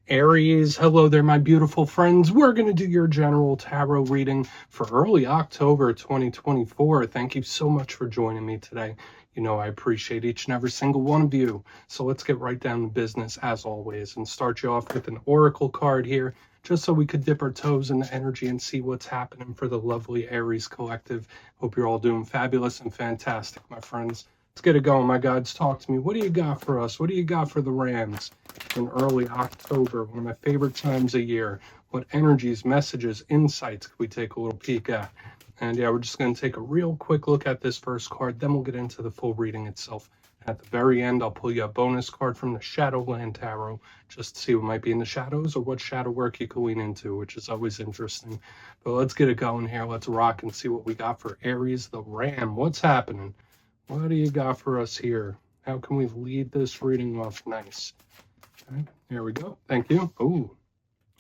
Aries, hello there, my beautiful friends. We're going to do your general tarot reading for early October 2024. Thank you so much for joining me today. You know, I appreciate each and every single one of you. So let's get right down to business as always and start you off with an oracle card here, just so we could dip our toes in the energy and see what's happening for the lovely Aries collective. Hope you're all doing fabulous and fantastic, my friends. Let's get it going, my gods. Talk to me. What do you got for us? What do you got for the Rams in early October, one of my favorite times of year? What energies, messages, insights could we take a little peek at? And yeah, we're just going to take a real quick look at this first card, then we'll get into the full reading itself. At the very end, I'll pull you a bonus card from the Shadowland Tarot, just to see what might be in the shadows or what shadow work you can lean into, which is always interesting. But let's get it going here. Let's rock and see what we got for Aries the Ram. What's happening? What do you got for us here? How can we lead this reading off nice? Okay, here we go. Thank you. Ooh.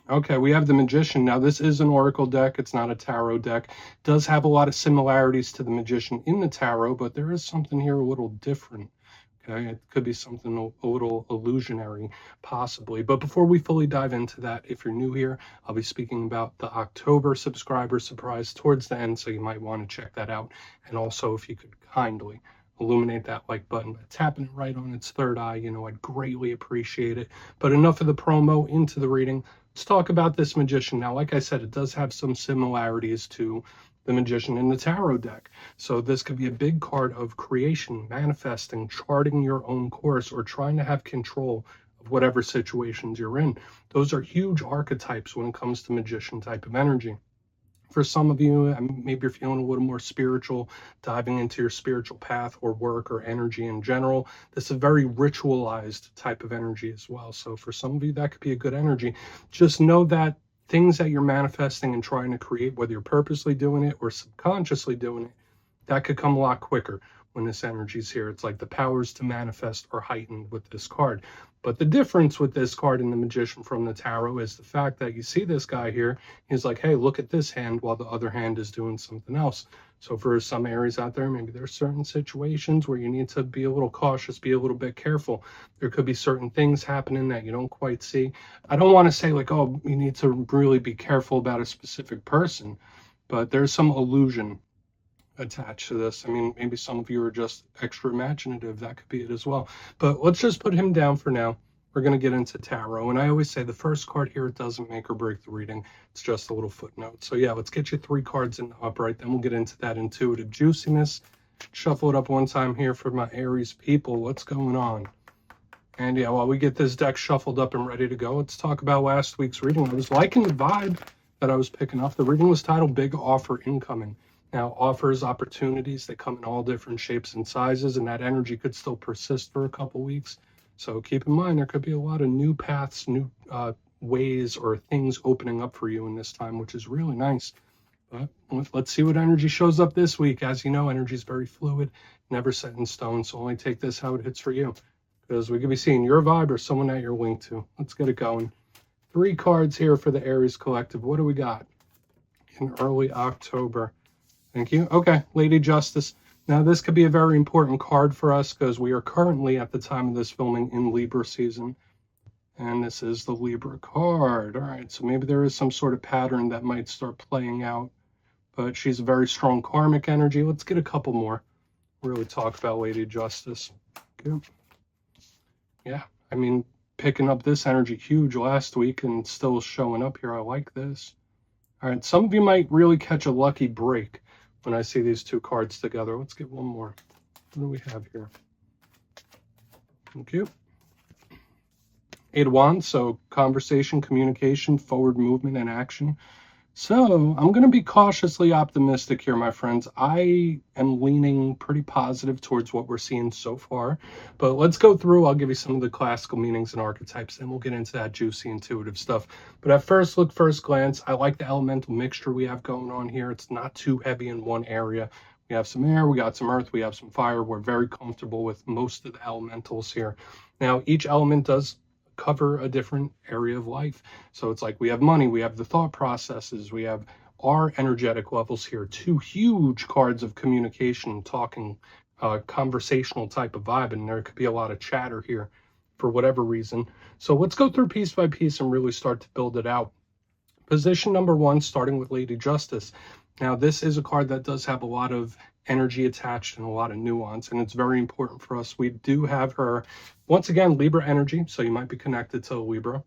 Okay, we have the Magician. Now, this is an oracle deck. It's not a tarot deck. It does have a lot of similarities to the Magician in the tarot, but there is something here a little different. Okay, it could be something a little illusionary, possibly. But before we fully dive into that, if you're new here, I'll be speaking about the October subscriber surprise towards the end, so you might want to check that out. And also, if you could kindly illuminate that like button by tapping it right on its third eye, you know, I'd greatly appreciate it. But enough of the promo, into the reading. Let's talk about this Magician. Now, like I said, it does have some similarities to the Magician in the tarot deck. So this could be a big card of creation, manifesting, charting your own course, or trying to have control of whatever situations you're in. Those are huge archetypes when it comes to Magician type of energy. For some of you, maybe you're feeling a little more spiritual, diving into your spiritual path or work or energy in general. This is a very ritualized type of energy as well. So for some of you, that could be a good energy. Just know that things that you're manifesting and trying to create, whether you're purposely doing it or subconsciously doing it, that could come a lot quicker when this energy is here. It's like the powers to manifest are heightened with this card. But the difference with this card and the Magician from the tarot is the fact that you see this guy here, he's like, hey, look at this hand, while the other hand is doing something else. So for some Aries out there, maybe there's certain situations where you need to be a little cautious, be a little bit careful. There could be certain things happening that you don't quite see. I don't want to say like, oh, you need to really be careful about a specific person, but there's some illusion attached to this. I mean, maybe some of you are just extra imaginative. That could be it as well. But let's just put him down for now. We're going to get into tarot. And I always say the first card here, it doesn't make or break the reading. It's just a little footnote. So yeah, let's get you 3 cards in the upright. Then we'll get into that intuitive juiciness. Shuffle it up one time here for my Aries people. What's going on? And yeah, while we get this deck shuffled up and ready to go, let's talk about last week's reading. I was liking the vibe that I was picking up. The reading was titled Big Offer Incoming. Now, offers, opportunities, they come in all different shapes and sizes, and that energy could still persist for a couple weeks. So keep in mind, there could be a lot of new paths, new ways or things opening up for you in this time, which is really nice. But let's see what energy shows up this week. As you know, energy is very fluid, never set in stone, so only take this how it hits for you, because we could be seeing your vibe or someone that you're linked to. Let's get it going. 3 cards here for the Aries Collective. What do we got in early October? Thank you. Okay, Lady Justice. Now, this could be a very important card for us because we are currently, at the time of this filming, in Libra season. And this is the Libra card. All right, so maybe there is some sort of pattern that might start playing out. But she's a very strong karmic energy. Let's get a couple more. Really talk about Lady Justice. Okay. Yeah, I mean, picking up this energy huge last week and still showing up here. I like this. All right, some of you might really catch a lucky break when I see these 2 cards together. Let's get one more. What do we have here? Thank you. 8 of Wands, so conversation, communication, forward movement, and action. So I'm going to be cautiously optimistic here, my friends. I am leaning pretty positive towards what we're seeing so far. But let's go through. I'll give you some of the classical meanings and archetypes, then we'll get into that juicy, intuitive stuff. But at first look, first glance, I like the elemental mixture we have going on here. It's not too heavy in one area. We have some air, we got some earth, we have some fire. We're very comfortable with most of the elementals here. Now, each element does cover a different area of life. So it's like we have money, we have the thought processes, we have our energetic levels here. 2 huge cards of communication, talking, conversational type of vibe, and there could be a lot of chatter here for whatever reason. So let's go through piece by piece and really start to build it out. Position number 1, starting with Lady Justice. Now, this is a card that does have a lot of energy attached and a lot of nuance, and it's very important for us. We do have her, once again, Libra energy, so you might be connected to Libra.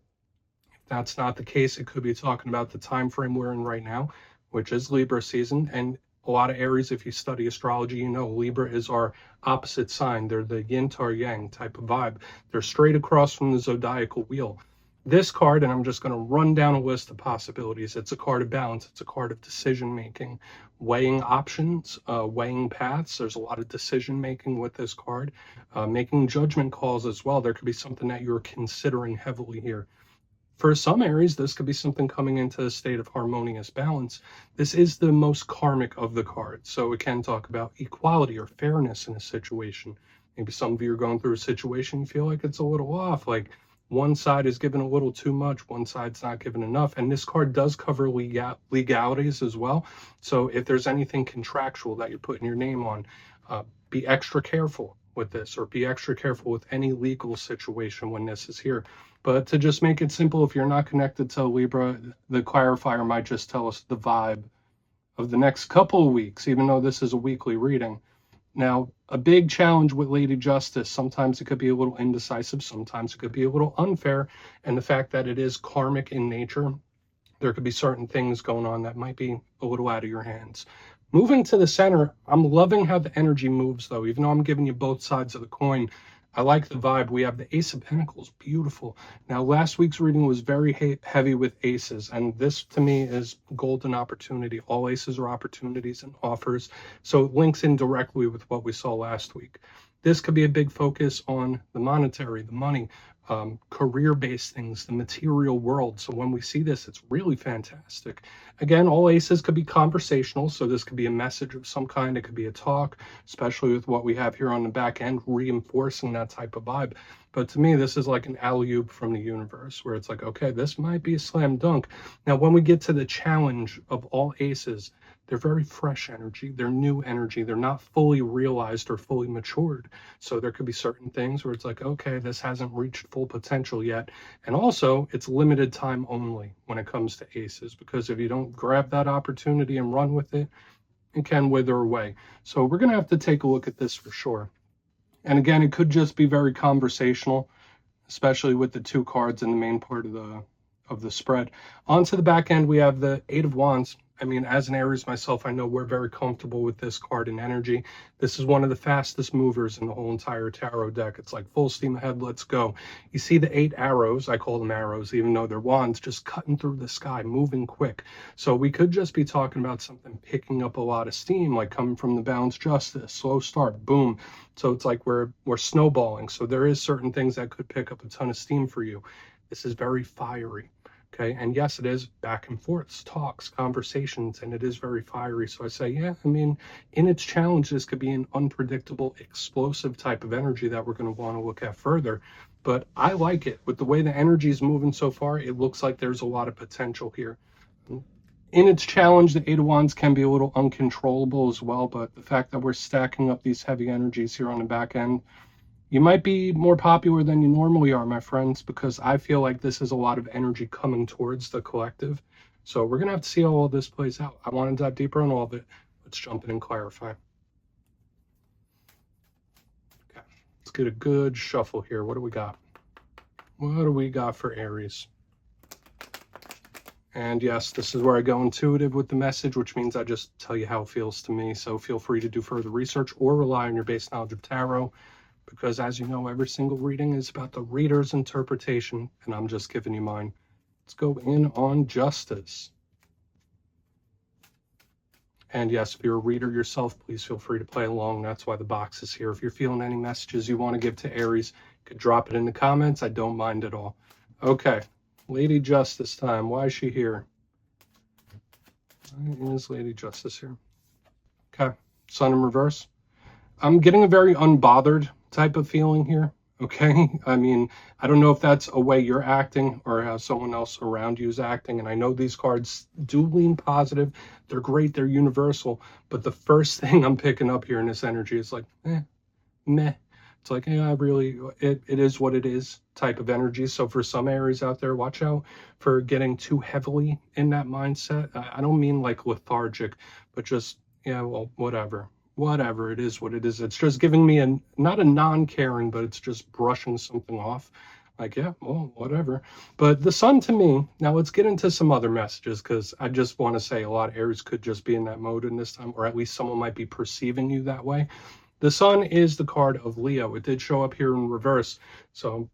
If that's not the case, it could be talking about the time frame we're in right now, which is Libra season. And a lot of Aries, if you study astrology, you know Libra is our opposite sign. They're the yin to yang type of vibe. They're straight across from the zodiacal wheel. This card, and I'm just going to run down a list of possibilities. It's a card of balance. It's a card of decision making, weighing options, weighing paths. There's a lot of decision making with this card, making judgment calls as well. There could be something that you're considering heavily here. For some Aries, this could be something coming into a state of harmonious balance. This is the most karmic of the cards, so it can talk about equality or fairness in a situation. Maybe some of you are going through a situation, you feel like it's a little off, like one side is given a little too much, one side's not given enough. And this card does cover legalities as well. So if there's anything contractual that you're putting your name on, be extra careful with this, or be extra careful with any legal situation when this is here. But to just make it simple, if you're not connected to Libra, the clarifier might just tell us the vibe of the next couple of weeks, even though this is a weekly reading. Now, a big challenge with Lady Justice, sometimes it could be a little indecisive, sometimes it could be a little unfair, and the fact that it is karmic in nature, there could be certain things going on that might be a little out of your hands. Moving to the center, I'm loving how the energy moves, though. Even though I'm giving you both sides of the coin, I like the vibe. We have the Ace of Pentacles, beautiful. Now, last week's reading was very heavy with aces, and this to me is golden opportunity. All aces are opportunities and offers, so it links in directly with what we saw last week. This could be a big focus on the monetary, the money, career-based things, the material world. So when we see this, it's really fantastic. Again, all aces could be conversational, so this could be a message of some kind. It could be a talk, especially with what we have here on the back end, reinforcing that type of vibe. But to me, this is like an alley-oop from the universe, where it's like, okay, this might be a slam dunk. Now, when we get to the challenge of all aces, they're very fresh energy. They're new energy. They're not fully realized or fully matured. So there could be certain things where it's like, okay, this hasn't reached full potential yet. And also, it's limited time only when it comes to aces, because if you don't grab that opportunity and run with it, it can wither away. So we're going to have to take a look at this for sure. And again, it could just be very conversational, especially with the two cards in the main part of the spread. Onto the back end, we have the Eight of Wands. I mean, as an Aries myself, I know we're very comfortable with this card and energy. This is one of the fastest movers in the whole entire tarot deck. It's like full steam ahead, let's go. You see the 8 arrows, I call them arrows, even though they're wands, just cutting through the sky, moving quick. So we could just be talking about something picking up a lot of steam, like coming from the balanced justice, slow start, boom. So it's like we're snowballing. So there is certain things that could pick up a ton of steam for you. This is very fiery. Okay, and yes, it is back and forths, talks, conversations, and it is very fiery. So I say, yeah, I mean, in its challenge, this could be an unpredictable, explosive type of energy that we're going to want to look at further. But I like it. With the way the energy is moving so far, it looks like there's a lot of potential here. In its challenge, the Eight of Wands can be a little uncontrollable as well, but the fact that we're stacking up these heavy energies here on the back end, you might be more popular than you normally are, my friends, because I feel like this is a lot of energy coming towards the collective. So we're going to have to see how all this plays out. I want to dive deeper on all of it. Let's jump in and clarify. Okay, let's get a good shuffle here. What do we got? What do we got for Aries? And yes, this is where I go intuitive with the message, which means I just tell you how it feels to me. So feel free to do further research or rely on your base knowledge of tarot, because as you know, every single reading is about the reader's interpretation, and I'm just giving you mine. Let's go in on Justice. And yes, if you're a reader yourself, please feel free to play along. That's why the box is here. If you're feeling any messages you want to give to Aries, you could drop it in the comments. I don't mind at all. Okay, Lady Justice time. Why is she here? Why is Lady Justice here? Okay, Sun in reverse. I'm getting a very unbothered type of feeling here. Okay, I mean, I don't know if that's a way you're acting or how someone else around you is acting. And I know these cards do lean positive. They're great. They're universal. But the first thing I'm picking up here in this energy is like, meh. It's like, yeah, it is what it is type of energy. So for some Aries out there, watch out for getting too heavily in that mindset. I don't mean like lethargic, but just, yeah, well, whatever, it is what it is. It's just giving me not a non-caring, but it's just brushing something off. Like, yeah, well, whatever. But the sun to me, now let's get into some other messages, because I just want to say a lot of Aries could just be in that mode in this time, or at least someone might be perceiving you that way. The sun is the card of Leo. It did show up here in reverse. So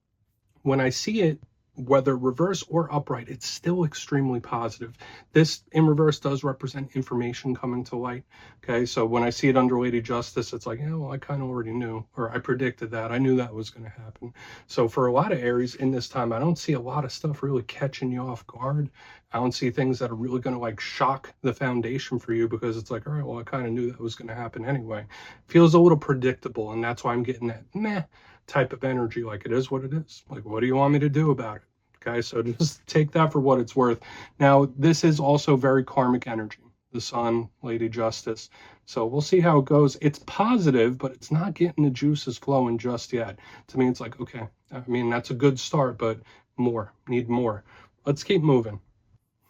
when I see it, whether reverse or upright, it's still extremely positive. This in reverse does represent information coming to light. Okay, so when I see it under Lady Justice, it's like, yeah, well, I kind of already knew, or I predicted that. I knew that was going to happen. So for a lot of Aries in this time, I don't see a lot of stuff really catching you off guard. I don't see things that are really going to like shock the foundation for you, because it's like, all right, well, I kind of knew that was going to happen anyway. Feels a little predictable, and that's why I'm getting that meh type of energy. Like, it is what it is. Like, what do you want me to do about it? Okay, so just take that for what it's worth. Now, this is also very karmic energy, the sun, Lady Justice. So we'll see how it goes. It's positive, but it's not getting the juices flowing just yet. To me, it's like, okay, I mean, that's a good start, but more, need more. Let's keep moving.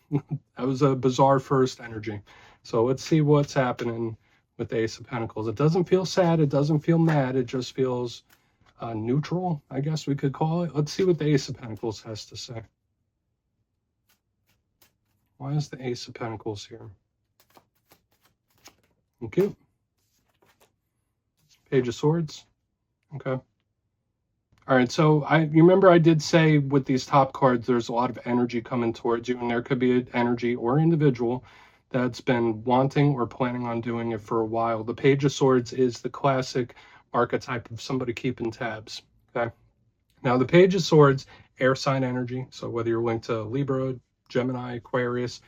That was a bizarre first energy. So let's see what's happening with the Ace of Pentacles. It doesn't feel sad. It doesn't feel mad. It just feels neutral, I guess we could call it. Let's see what the Ace of Pentacles has to say. Why is the Ace of Pentacles here? Okay. Page of Swords. Okay. All right, so you remember I did say with these top cards, there's a lot of energy coming towards you, and there could be an energy or individual that's been wanting or planning on doing it for a while. The Page of Swords is the classic archetype of somebody keeping tabs. Okay. Now the Page of Swords, air sign energy. So whether you're linked to Libra, Gemini, Aquarius,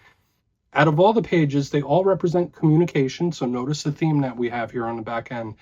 out of all the pages, they all represent communication. So notice the theme that we have here on the back end.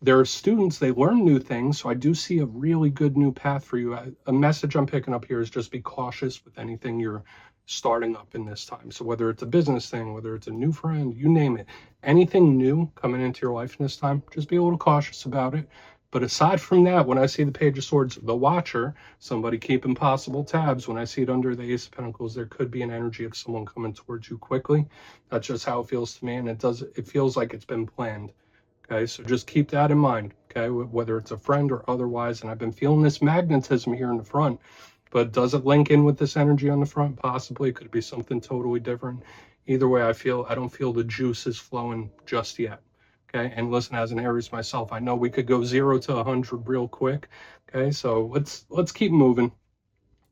There are students, they learn new things. So I do see a really good new path for you. A message I'm picking up here is just be cautious with anything you're starting up in this time. So whether it's a business thing, whether it's a new friend, you name it, anything new coming into your life in this time, just be a little cautious about it. But aside from that, when I see the Page of Swords, the Watcher, somebody keeping possible tabs, when I see it under the Ace of Pentacles, there could be an energy of someone coming towards you quickly. That's just how it feels to me, and it feels like it's been planned. Okay, so just keep that in mind, okay, whether it's a friend or otherwise. And I've been feeling this magnetism here in the front, but does it link in with this energy on the front? Possibly. It could be something totally different. Either way, I don't feel the juices flowing just yet. Okay, and listen, as an Aries myself, I know we could go 0 to 100 real quick. Okay, so let's keep moving.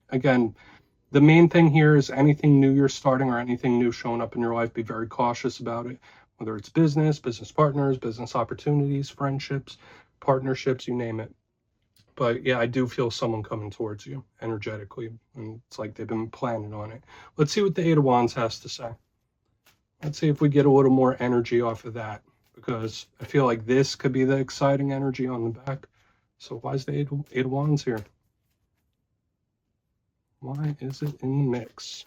Again, the main thing here is anything new you're starting or anything new showing up in your life, be very cautious about it. Whether it's business partners, business opportunities, friendships, partnerships, you name it. But yeah, I do feel someone coming towards you energetically, and it's like they've been planning on it. Let's see what the Eight of Wands has to say. Let's see if we get a little more energy off of that, because I feel like this could be the exciting energy on the back. So why is the Eight of Wands here? Why is it in the mix?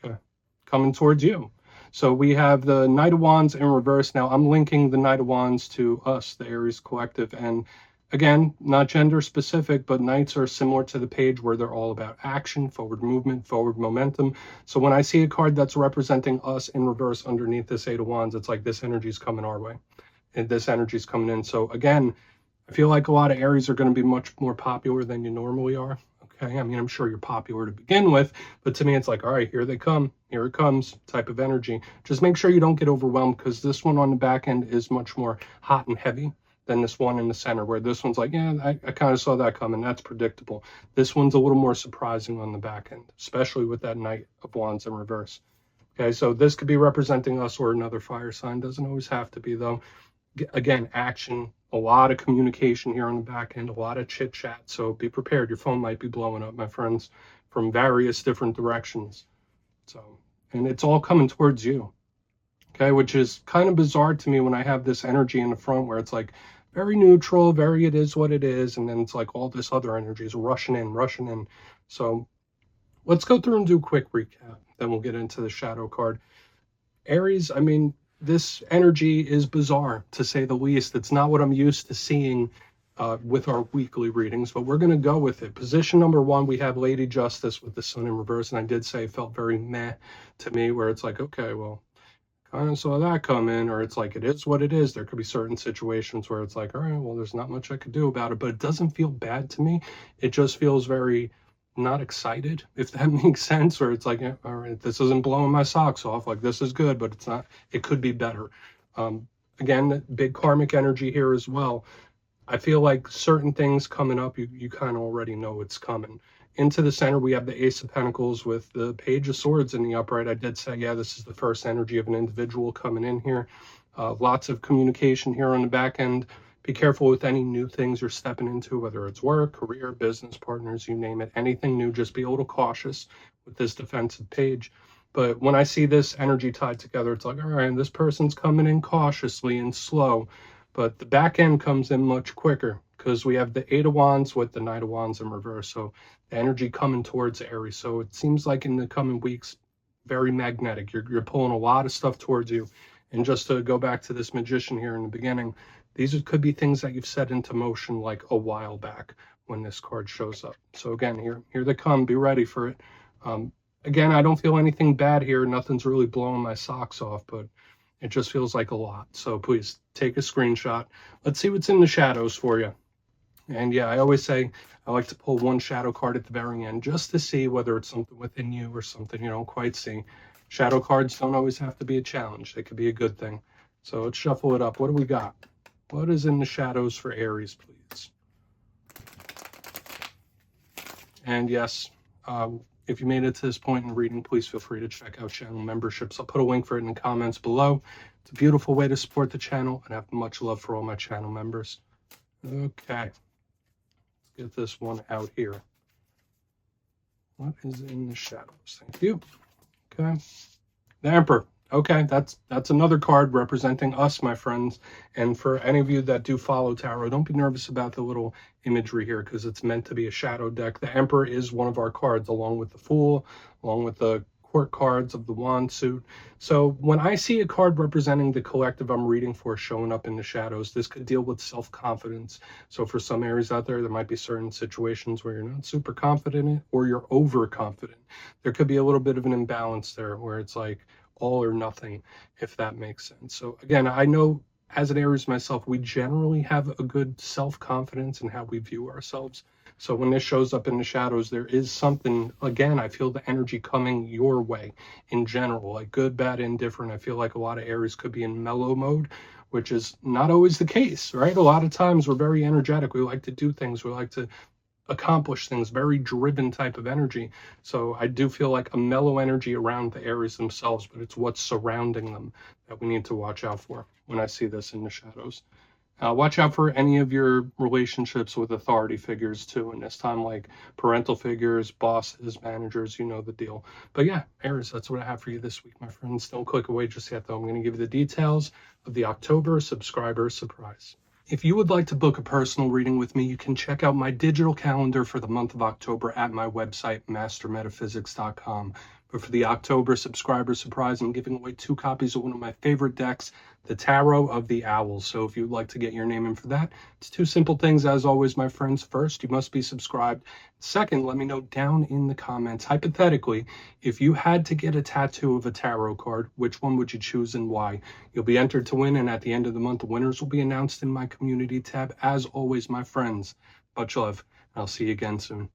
Okay, coming towards you. So we have the Knight of Wands in reverse. Now I'm linking the Knight of Wands to us, the Aries collective. And again, not gender specific, but Knights are similar to the page where they're all about action, forward movement, forward momentum. So when I see a card that's representing us in reverse underneath this Eight of Wands, it's like this energy is coming our way. And this energy is coming in. So again, I feel like a lot of Aries are going to be much more popular than you normally are. Okay, I mean, I'm sure you're popular to begin with, but to me, it's like, all right, here they come, here it comes type of energy. Just make sure you don't get overwhelmed, because this one on the back end is much more hot and heavy than this one in the center, where this one's like, yeah, I kind of saw that coming. That's predictable. This one's a little more surprising on the back end, especially with that Knight of Wands in reverse. Okay, so this could be representing us or another fire sign. Doesn't always have to be, though. Again, action, a lot of communication here on the back end, a lot of chit chat. So be prepared. Your phone might be blowing up, my friends, from various different directions. So, and it's all coming towards you. Okay, which is kind of bizarre to me when I have this energy in the front where it's like very neutral, very it is what it is. And then it's like all this other energy is rushing in. So let's go through and do a quick recap. Then we'll get into the shadow card. Aries, I mean, this energy is bizarre, to say the least. It's not what I'm used to seeing with our weekly readings, but we're going to go with it. Position number 1, we have Lady Justice with the Sun in reverse, and I did say it felt very meh to me, where it's like, okay, well, kind of saw that come in, or it's like, it is what it is. There could be certain situations where it's like, all right, well, there's not much I could do about it, but it doesn't feel bad to me. It just feels very not excited, if that makes sense, where it's like, yeah, all right, this isn't blowing my socks off, like this is good, but it's not, it could be better. Again, big karmic energy here as well. I feel like certain things coming up, you kind of already know it's coming. Into the center, we have the Ace of Pentacles with the Page of Swords in the upright. I did say, yeah, this is the first energy of an individual coming in here. Lots of communication here on the back end. Be careful with any new things you're stepping into, whether it's work, career, business partners, you name it. Anything new, just be a little cautious with this defensive page. But when I see this energy tied together, it's like, all right, this person's coming in cautiously and slow. But the back end comes in much quicker because we have the 8 of Wands with the Knight of Wands in reverse. So the energy coming towards Aries. So it seems like in the coming weeks, very magnetic. You're pulling a lot of stuff towards you. And just to go back to this Magician here in the beginning, these could be things that you've set into motion like a while back when this card shows up. So again, here they come. Be ready for it. Again, I don't feel anything bad here. Nothing's really blowing my socks off, but it just feels like a lot. So please take a screenshot. Let's see what's in the shadows for you. And yeah, I always say I like to pull one shadow card at the very end just to see whether it's something within you or something you don't quite see. Shadow cards don't always have to be a challenge. They could be a good thing. So let's shuffle it up. What do we got? What is in the shadows for Aries, please? And yes, if you made it to this point in reading, please feel free to check out channel memberships. I'll put a link for it in the comments below. It's a beautiful way to support the channel, and I have much love for all my channel members. Okay, let's get this one out here. What is in the shadows? Thank you. Okay, the Emperor. Okay, that's another card representing us, my friends. And for any of you that do follow tarot, don't be nervous about the little imagery here because it's meant to be a shadow deck. The Emperor is one of our cards, along with the Fool, along with the court cards of the Wand suit. So when I see a card representing the collective I'm reading for showing up in the shadows, this could deal with self-confidence. So for some Aries out there might be certain situations where you're not super confident or you're overconfident. There could be a little bit of an imbalance there where it's like all or nothing, if that makes sense. So again, I know as an Aries myself, we generally have a good self-confidence in how we view ourselves. So when this shows up in the shadows, there is something, again, I feel the energy coming your way in general, like good, bad, indifferent. I feel like a lot of Aries could be in mellow mode, which is not always the case, right? A lot of times we're very energetic. We like to do things. We like to accomplish things, very driven type of energy. So I do feel like a mellow energy around the Aries themselves, but it's what's surrounding them that we need to watch out for when I see this in the shadows. Watch out for any of your relationships with authority figures too in this time, like parental figures, bosses, managers, you know the deal. But yeah, Aries, that's what I have for you this week, my friends. Don't click away just yet, though. I'm going to give you the details of the October subscriber surprise. If you would like to book a personal reading with me, you can check out my digital calendar for the month of October at my website, mastermetaphysics.com. But for the October subscriber surprise, I'm giving away 2 copies of one of my favorite decks, the Tarot of the Owls. So if you'd like to get your name in for that, it's 2 simple things, as always, my friends. First, you must be subscribed. Second, let me know down in the comments, hypothetically, if you had to get a tattoo of a tarot card, which one would you choose and why? You'll be entered to win, and at the end of the month, the winners will be announced in my community tab. As always, my friends, much love. I'll see you again soon.